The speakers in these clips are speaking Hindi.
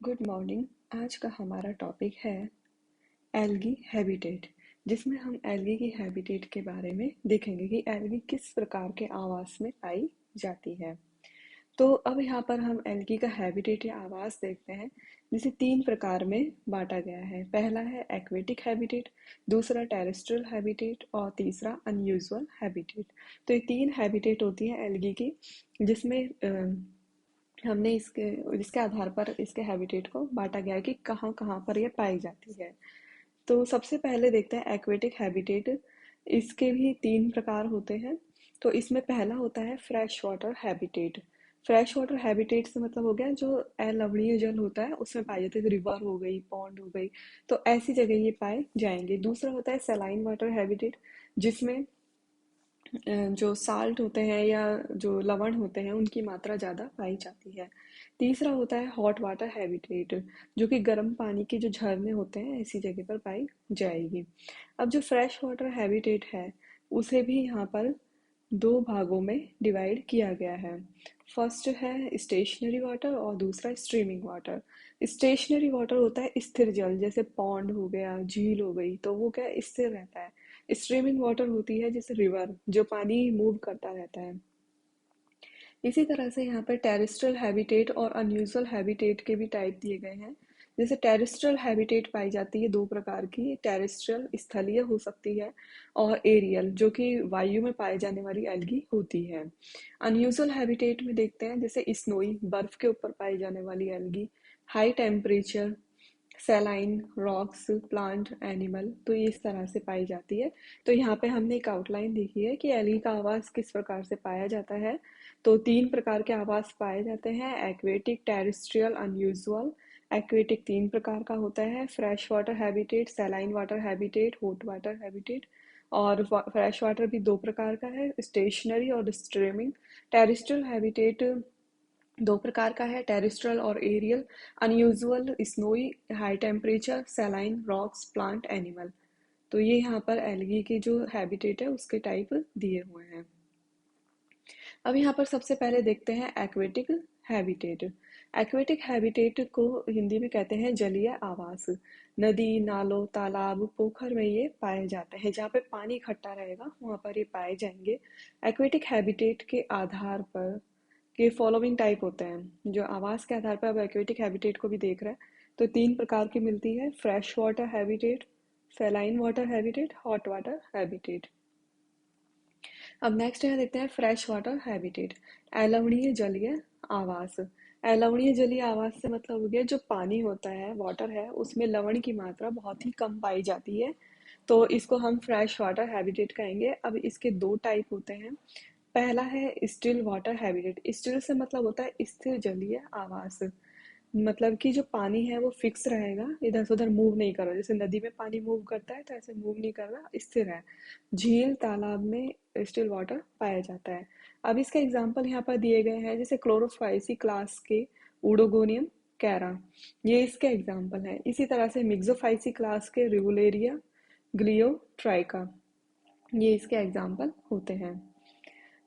Good morning. आज का हमारा टॉपिक है एल्गी हैबिटेट, जिसमें हम एल्गी की हैबिटेट के बारे में देखेंगे कि एल्गी किस प्रकार के आवास में पाई जाती है। तो अब यहाँ पर हम एल्गी का हैबिटेट या आवास देखते हैं, जिसे तीन प्रकार में बांटा गया है। पहला है एक्वेटिक हैबिटेट, दूसरा टेरेस्ट्रियल हैबिटेट और तीसरा अनयूजुअल हैबिटेट। तो ये तीन हैबिटेट होती हैं एल्गी की, जिसमें हमने इसके आधार पर इसके हैबिटेट को बांटा गया है कि कहाँ कहाँ पर ये पाई जाती है। तो सबसे पहले देखते हैं एक्वेटिक हैबिटेट। इसके भी तीन प्रकार होते हैं। तो इसमें पहला होता है fresh water habitat. Fresh water habitat से मतलब हो गया जो अलवणीय जल होता है उसमें पाए जाते हैं, रिवर हो गई, पॉन्ड हो गई, तो ऐसी जगह ये पाए जाएंगे। दूसरा होता है सलाइन वाटर हैबिटेट, जिसमें जो साल्ट होते हैं या जो लवण होते हैं उनकी मात्रा ज़्यादा पाई जाती है। तीसरा होता है हॉट वाटर हैबिटेट, जो कि गर्म पानी के जो झरने होते हैं ऐसी जगह पर पाई जाएगी। अब जो फ्रेश वाटर हैबिटेट है उसे भी यहाँ पर दो भागों में डिवाइड किया गया है। फर्स्ट है स्टेशनरी वाटर और दूसरा स्ट्रीमिंग वाटर। स्टेशनरी वाटर होता है स्थिर जल, जैसे पॉन्ड हो गया, झील हो गई, तो वो क्या स्थिर रहता है। स्ट्रीमिंग वाटर होती है जैसे रिवर, जो पानी मूव करता रहता है। इसी तरह से यहाँ पर टेरेस्ट्रियल हैबिटेट और अनयूजुअल हैबिटेट के भी टाइप दिए गए हैं। जैसे टेरेस्ट्रियल हैबिटेट पाई जाती है दो प्रकार की। टेरेस्ट्रियल स्थलीय हो सकती है और एरियल, जो कि वायु में पाए जाने वाली एल्गी होती है। अनयूजुअल हैबिटेट में देखते हैं जैसे स्नोई, बर्फ के ऊपर पाई जाने वाली algae, high temperature saline rocks, plant, animal, तो ये इस तरह से पाई जाती है। तो यहाँ पे हमने एक आउटलाइन देखी है कि एल्गी का आवास किस प्रकार से पाया जाता है। तो तीन प्रकार के आवास पाए जाते हैं: एक्वेटिक, टेरेस्ट्रियल, अनयूजुअल। एक्वेटिक तीन प्रकार का होता है: fresh water habitat, saline water habitat, hot water habitat. और फ्रेश वाटर भी दो प्रकार का है: स्टेशनरी और स्ट्रीमिंग। टेरेस्ट्रियल हैबिटेट दो प्रकार का है: टेरेस्ट्रियल और aerial. Unusual snowy, high temperature, saline rocks, plant, animal. तो ये यहाँ पर एल्गी की जो हैबिटेट है उसके टाइप दिए हुए हैं। अब यहाँ पर सबसे पहले देखते हैं एक्वेटिक हैबिटेट। एक्वेटिक हैबिटेट को हिंदी में कहते हैं जलीय आवास। नदी, नालों, तालाब, पोखर में ये पाए जाते हैं। जहाँ पे पानी इकट्ठा रहेगा वहाँ पर ये पाए जाएंगे। एक्वेटिक हैबिटेट के आधार पर के फॉलोइंग टाइप होते हैं। जो आवास के आधार पर अब एक्वेटिक हैबिटेट को भी देख रहे हैं, तो तीन प्रकार की मिलती है: fresh water habitat, saline water habitat, hot water habitat. अब नेक्स्ट यहाँ देखते हैं फ्रेश वाटर हैबिटेट, अलवणीय जलीय आवास। अलवणीय जलीय आवास से मतलब हो गया जो पानी होता है, वाटर है, उसमें लवण की मात्रा बहुत ही कम पाई जाती है, तो इसको हम फ्रेश वाटर हैबिटेट कहेंगे। अब इसके दो टाइप होते हैं। पहला है still water habitat. Still say मतलब होता है स्थिर जलीय आवास, मतलब कि जो पानी है वो फिक्स रहेगा, इधर से उधर मूव नहीं कर रहा। जैसे नदी में पानी मूव करता है तो ऐसे मूव नहीं कर रहा, स्थिर है। झील, तालाब में स्टिल वाटर पाया जाता है। अब इसका एग्जाम्पल यहाँ पर दिए गए हैं, जैसे क्लोरोफाइसी क्लास के उडोगोनियम कैरा, ये इसके एग्जाम्पल है। इसी तरह से मिक्सोफाइसी क्लास के रिवुलेरिया ग्लियोट्राइका, ये इसके एग्जाम्पल होते हैं।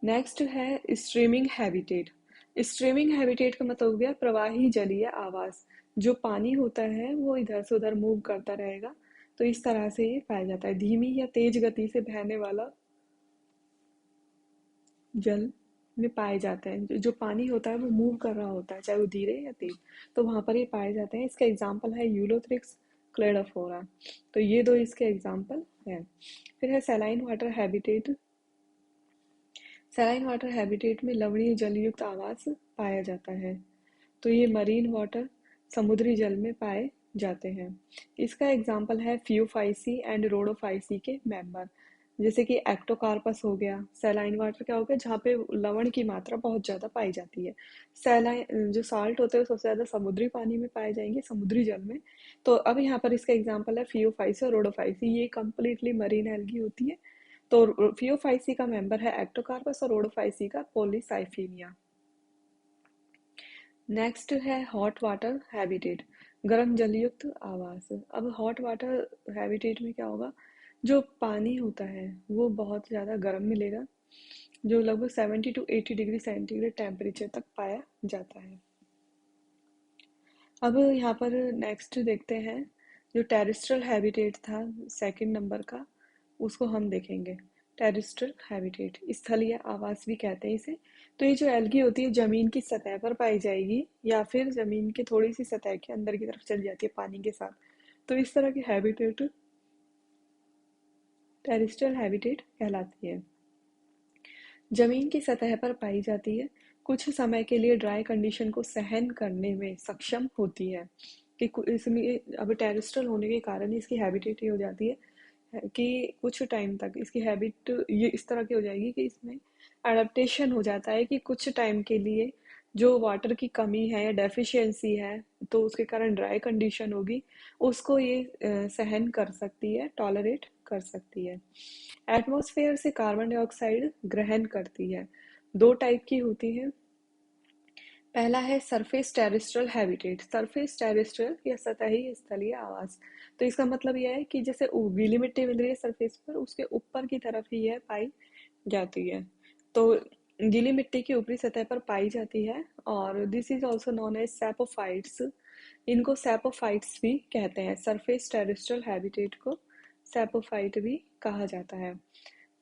नेक्स्ट है स्ट्रीमिंग हैबिटेट। स्ट्रीमिंग हैबिटेट का मतलब हो गया प्रवाही जलीय आवास। जो पानी होता है वो इधर से उधर मूव करता रहेगा, तो इस तरह से ये पाया जाता है। धीमी या तेज गति से बहने वाला जल में पाए जाते हैं। जो पानी होता है वो मूव कर रहा होता है, चाहे वो धीरे या तेज, तो वहां पर ये पाए जाते हैं। इसका एग्जाम्पल है यूलोथ्रिक्स, क्लेडोफोरा। तो ये दो इसके एग्जाम्पल है। फिर है saline water habitat. Saline water habitat में लवणीय जलयुक्त आवास पाया जाता है। तो ये मरीन वाटर, समुद्री जल में पाए जाते हैं। इसका एग्जाम्पल है फ्यूफाइसी एंड रोडोफाइसी के मेंबर, जैसे कि एक्टोकार्पस हो गया। सैलाइन वाटर क्या हो गया, जहाँ पे लवण की मात्रा बहुत ज्यादा पाई जाती है। सैलाइन जो साल्ट होते हैं वो सबसे ज्यादा समुद्री पानी में पाए जाएंगे, समुद्री जल में। तो अब यहाँ पर इसका एग्जाम्पल है फियोफाइसी और रोडोफाइसी, ये कंप्लीटली मरीन एल्गी होती है। तो फियोफाइसी का मेंबर है एक्टोकार्पस और रोडोफाइसी का पोलीसाइफीनिया। नेक्स्ट है हॉट वाटर हैबिटेट, गर्म जलयुक्त आवास। अब हॉट वाटर हैबिटेट में क्या होगा, जो पानी होता है वो बहुत ज़्यादा गर्म मिलेगा, जो लगभग 70 to 80 डिग्री सेंटीग्रेड टेम्परेचर तक पाया जाता है। अब यहाँ पर नेक्स्ट देखते हैं, जो टेरेस्ट्रियल हैबिटेट था सेकंड नंबर का, उसको हम देखेंगे। टेरेस्ट्रियल हैबिटेट, स्थलीय आवास भी कहते हैं इसे। तो ये जो एल्गी होती है जमीन की सतह पर पाई जाएगी या फिर जमीन की थोड़ी सी सतह के अंदर की तरफ चली जाती है पानी के साथ। तो इस तरह की हैबिटेट टेरेस्ट्रियल हैबिटेट कहलाती है। जमीन की सतह पर पाई जाती है, कुछ समय के लिए ड्राई कंडीशन को सहन करने में सक्षम होती है। कि इसमें अब टेरेस्ट्रियल होने के कारण इसकी हैबिटेट ये हो जाती है कि कुछ टाइम तक इसकी हैबिट ये इस तरह की हो जाएगी कि इसमें एडेप्टेशन हो जाता है कि कुछ टाइम के लिए जो वाटर की कमी है या डेफिशिएंसी है, तो उसके कारण ड्राई कंडीशन होगी, उसको ये सहन कर सकती है, टॉलरेट कर सकती है। एटमॉस्फेयर से कार्बन डाइऑक्साइड ग्रहण करती है। दो टाइप की होती है। पहला है surface terrestrial habitat. Surface terrestrial या सतही स्थलीय आवास। तो इसका मतलब यह है कि जैसे गीली मिट्टी मिल रही है सरफेस पर, उसके ऊपर की तरफ ही यह पाई जाती है। तो गीली मिट्टी की ऊपरी सतह पर पाई जाती है, और this is also known as saprophytes. इनको सैपोफाइट्स भी कहते हैं। सरफेस टेरेस्ट्रियल हैबिटेट को सैपोफाइट भी कहा जाता है।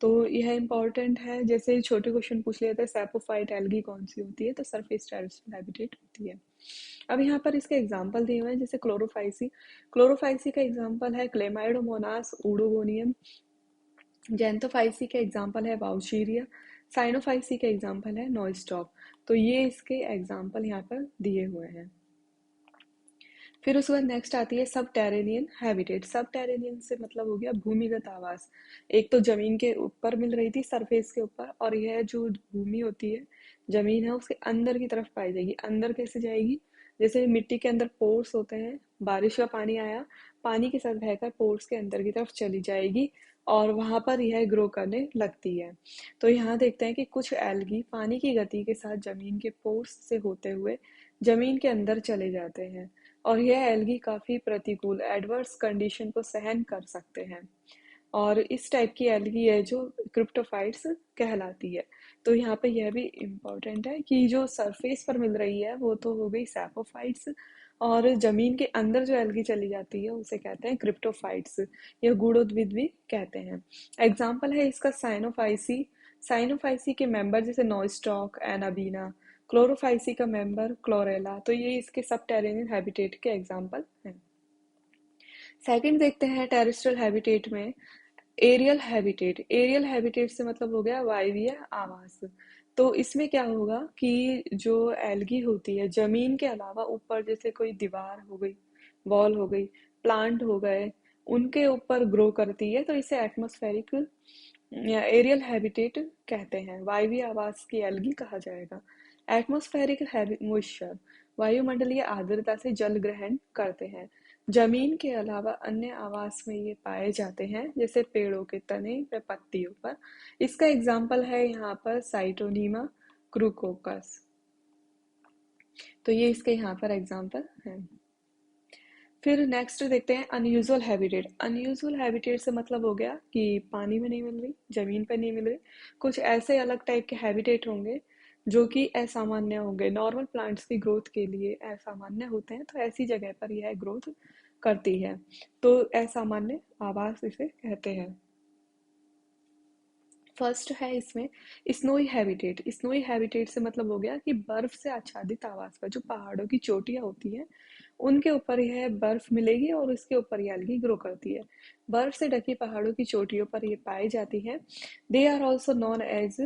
तो यह इंपॉर्टेंट है, जैसे छोटे क्वेश्चन पूछ लिया था सैपोफाइट एल्गी कौन सी होती है, तो सरफेस टेरेस्ट्रियल हैबिटेट होती है। अब यहाँ पर इसके एग्जांपल दिए हुए हैं, जैसे क्लोरोफाइसी। क्लोरोफाइसी का एग्जांपल है क्लेमाइडोमोनास उडोगोनियम। जेंथोफाइसी का एग्जांपल है बाउशीरिया। साइनोफाइसी का एग्जांपल है नॉइस्टॉक। तो ये इसके एग्जांपल यहाँ पर दिए हुए हैं। फिर उसके बाद नेक्स्ट आती है सब टेरेनियन हैबिटेट। सब टेरेनियन से मतलब हो गया भूमिगत आवास। एक तो जमीन के ऊपर मिल रही थी सरफेस के ऊपर, और यह जो भूमि होती है जमीन है उसके अंदर की तरफ पाई जाएगी। अंदर कैसे जाएगी? जैसे मिट्टी के अंदर पोर्स होते हैं, बारिश का पानी आया, पानी के साथ बहकर पोर्स के अंदर की तरफ चली जाएगी और वहां पर यह ग्रो करने लगती है। तो यहाँ देखते हैं कि कुछ एल्गी पानी की गति के साथ जमीन के पोर्स से होते हुए जमीन के अंदर चले जाते हैं, और यह एल्गी काफी प्रतिकूल एडवर्स कंडीशन को सहन कर सकते हैं। और इस टाइप की एल्गी है जो क्रिप्टोफाइट्स कहलाती है। तो यहाँ पे यह भी इम्पोर्टेंट है कि जो सरफेस पर मिल रही है वो तो हो गई सैपोफाइट्स, और जमीन के अंदर जो एल्गी चली जाती है उसे कहते हैं क्रिप्टोफाइट्स या गूढ़ोद्भिद भी कहते हैं। एग्जाम्पल है इसका साइनोफाइसी। साइनोफाइसी के मेंबर जैसे नॉइस्टॉक, एनाबीना। क्लोरोफाइसी का मेंबर क्लोरेला। तो ये इसके सब टेरेनियन हैबिटेट के एग्जाम्पल हैं। सेकंड देखते हैं टेरेस्ट्रियल हैबिटेट में एरियल हैबिटेट। एरियल हैबिटेट से मतलब हो गया वायवीय आवास। तो इसमें क्या होगा कि जो एल्गी होती है जमीन के अलावा ऊपर, जैसे कोई दीवार हो गई, वॉल हो गई, प्लांट हो गए, उनके ऊपर ग्रो करती है, तो इसे एटमॉस्फेरिक या एरियल हैबिटेट कहते हैं। वायवीय आवास की एल्गी कहा जाएगा। एटमॉस्फेरिक मॉइस्चर, वायुमंडलीय आर्द्रता से जल ग्रहण करते हैं। जमीन के अलावा अन्य आवास में ये पाए जाते हैं, जैसे पेड़ों के तने व पत्तियों पर। इसका एग्जाम्पल है यहाँ पर साइटोनीमा क्रूकोकस। तो ये इसके यहाँ पर एग्जाम्पल हैं। फिर नेक्स्ट देखते हैं अनयूजुअल हैबिटेट। अनयूजुअल हैबिटेट से मतलब हो गया कि पानी में नहीं मिल रही, जमीन पर नहीं मिल रही, कुछ ऐसे अलग टाइप के हैबिटेट होंगे जो कि असामान्य होंगे। नॉर्मल प्लांट्स की ग्रोथ के लिए असामान्य होते हैं, तो ऐसी जगह पर यह ग्रोथ करती है, तो असामान्य आवास इसे कहते हैं। फर्स्ट है इसमें स्नोई हैबिटेट। स्नोई हैबिटेट से मतलब हो गया कि बर्फ से आच्छादित आवास पर, जो पहाड़ों की चोटियां होती हैं उनके ऊपर यह बर्फ मिलेगी और इसके ऊपर ये अलगी ग्रो करती है। बर्फ से ढकी पहाड़ों की चोटियों पर ये पाई जाती है। They are also known as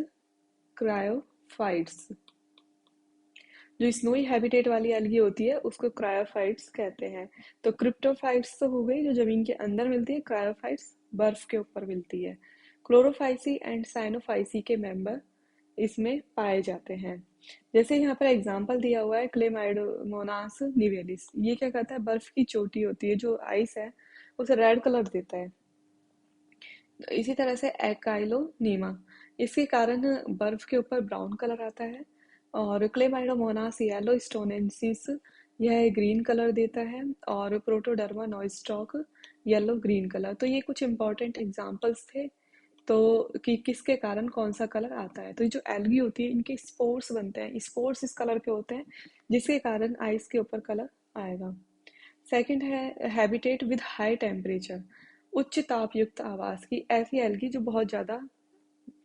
cryophytes. जो स्नोई हैबिटेट वाली अलगी होती है उसको क्रायोफाइट्स कहते हैं। तो क्रिप्टोफाइट्स तो हो गई जो जमीन के अंदर मिलती है, क्रायोफाइट्स बर्फ के ऊपर मिलती है। क्लोरोफाइसी एंड साइनोफाइसी के मेंबर इसमें पाए जाते हैं। जैसे यहाँ पर एग्जांपल दिया हुआ है क्लेमाइडोमोनास निवेलिस। ये क्या करता है, बर्फ की चोटी होती है, जो आइस है उसे रेड कलर देता है। इसी तरह से एकाइलोनीमा, इसके कारण बर्फ के ऊपर ब्राउन कलर आता है। और क्लेमाइडोमोनास येलो स्टोनेंसिस, यह ग्रीन कलर देता है। और प्रोटोडर्मा नॉइस्टॉक येलो ग्रीन कलर। तो ये कुछ इंपॉर्टेंट एग्जांपल्स थे तो कि किसके कारण कौन सा कलर आता है। तो ये जो एल्गी होती है इनके स्पोर्स बनते हैं, स्पोर्स इस कलर के होते हैं जिसके कारण आइस के ऊपर कलर आएगा। सेकंड है हैबिटेट विद हाई टेम्परेचर, उच्च ताप युक्त आवास की ऐसी एल्गी जो बहुत ज़्यादा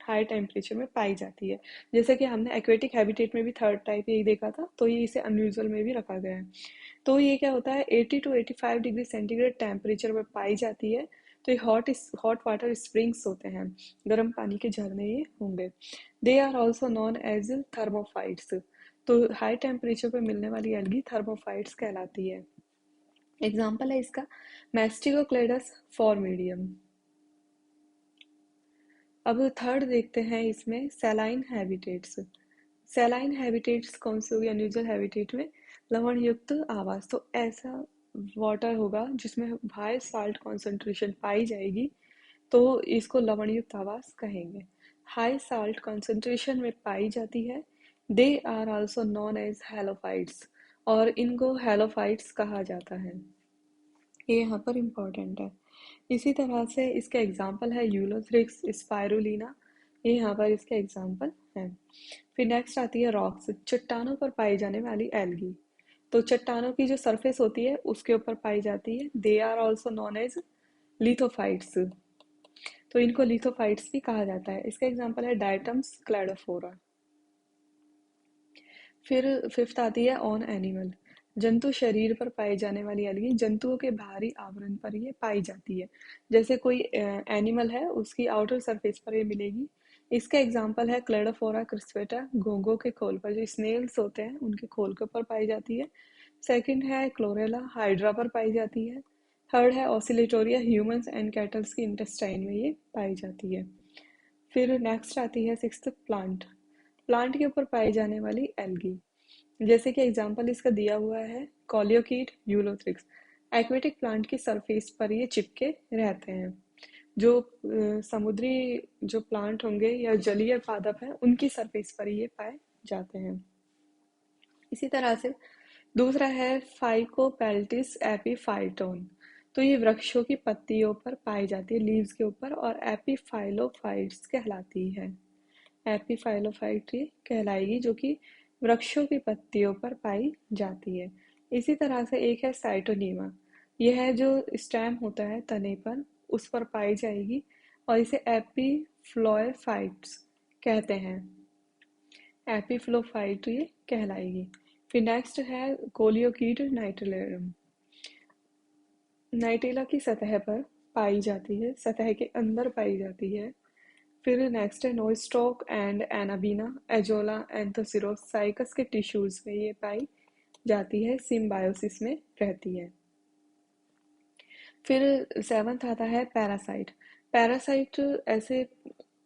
हाई टेम्परेचर में पाई जाती है। जैसे कि हमने एक्वेटिक हैबिटेट में भी थर्ड टाइप यही देखा था, तो ये इसे अनयूजुअल में भी रखा गया है। तो ये क्या होता है 80 टू 85 डिग्री सेंटीग्रेड टेम्परेचर में पाई जाती है। तो ये हॉट वाटर स्प्रिंग्स होते हैं, गर्म पानी के झरने ये होंगे। They are also known as thermophytes, तो हाई टेम्परेचर पे मिलने वाली एल्गी थर्मोफाइट्स कहलाती है। एग्जाम्पल है इसका मैस्टिकोक्लेडस फॉर्मिडियम। अब थर्ड देखते हैं इसमें सैलाइन हैबिटेट्स। सैलाइन हैबिटेट्स कौन से होगी अनयूजुअल हैबिटेट में, लवण युक्त आवास। तो ऐसा वाटर होगा जिसमें हाई साल्ट कॉन्सेंट्रेशन पाई जाएगी, तो इसको लवण युक्त आवास कहेंगे। हाई साल्ट कॉन्सेंट्रेशन में पाई जाती है। They are also known as halophytes, और इनको हेलोफाइट्स कहा जाता है। ये यहाँ पर इम्पोर्टेंट है। इसी तरह से इसके एग्जाम्पल है यूलोथ्रिक्स, स्पाइरुलिना, ये यहाँ पर इसके एग्जाम्पल हैं। फिर नेक्स्ट आती है रॉक्स, चट्टानों पर पाई जाने वाली एल्गी। तो चट्टानों की जो सरफेस होती है उसके ऊपर पाई जाती है। They are also known as lithophytes, तो इनको लिथोफाइट्स भी कहा जाता है। इसका एग्जाम्पल है डायटम्स क्लैडोफोरा। फिर फिफ्थ आती है ऑन एनिमल, जंतु शरीर पर पाई जाने वाली एल्गी जंतुओं के बाहरी आवरण पर ये पाई जाती है। जैसे कोई एनिमल है उसकी आउटर सरफेस पर ये मिलेगी। इसका एग्जाम्पल है क्लेडोफोरा क्रिस्पेटा, घोंघों के खोल पर, जो स्नेल्स होते हैं उनके खोल के ऊपर पाई जाती है। सेकंड है क्लोरेला, हाइड्रा पर पाई जाती है। थर्ड है ऑसिलेटोरिया, ह्यूमंस एंड कैटल्स की इंटेस्टाइन में ये पाई जाती है। फिर नेक्स्ट आती है सिक्स्थ प्लांट, प्लांट के ऊपर पाई जाने वाली एल्गी। जैसे कि एग्जाम्पल इसका दिया हुआ है कॉलियोकीट, यूलोथ्रिक्स। एक्वेटिक प्लांट की सरफेस पर ये चिपके रहते हैं। जो समुद्री जो प्लांट होंगे या जलीय पादप हैं उनकी सरफेस पर ये पाए जाते हैं। इसी तरह से दूसरा है फाइकोपेल्टिस एपीफाइटोन, तो ये वृक्षों की पत्तियों पर पाई जाती है, लीव्स के ऊपर, और एपीफाइलोफाइट्स कहलाती है। एपीफाइलोफाइट ये कहलाएगी जो कि वृक्षों की पत्तियों पर पाई जाती है। इसी तरह से एक है साइटोनीमा, यह है जो स्टेम होता है तने पर उस पर पाई जाएगी, और इसे एपीफ्लोएफाइट्स कहते हैं। एपीफ्लोफाइट ये कहलाएगी। फिर नेक्स्ट है कोलियोकीट नाइटिलेरम, नाइटिला की सतह पर पाई जाती है, सतह के अंदर पाई जाती है। फिर नेक्स्ट है Nostoc and anabaena, azolla Anthoceros, cycas के टिश्यूज में ये पाई जाती है, सिम्बायोसिस में रहती है। फिर सेवंथ आता है पैरासाइट। पैरासाइट ऐसे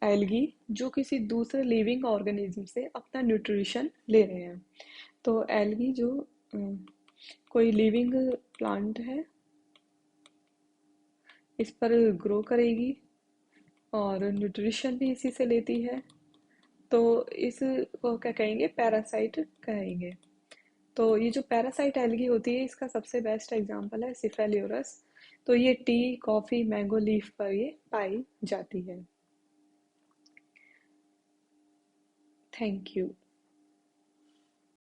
एल्गी जो किसी दूसरे लिविंग ऑर्गेनिज्म से अपना न्यूट्रिशन ले रहे हैं। तो एल्गी जो कोई लिविंग प्लांट है इस पर ग्रो करेगी और न्यूट्रिशन भी इसी से लेती है, तो इस को क्या कहेंगे, पैरासाइट कहेंगे। तो ये जो पैरासाइट एल्गी होती है इसका सबसे बेस्ट एग्जांपल है सिफेलियोरस। तो ये टी, कॉफी, मैंगो लीफ पर ये पाई जाती है। Thank you.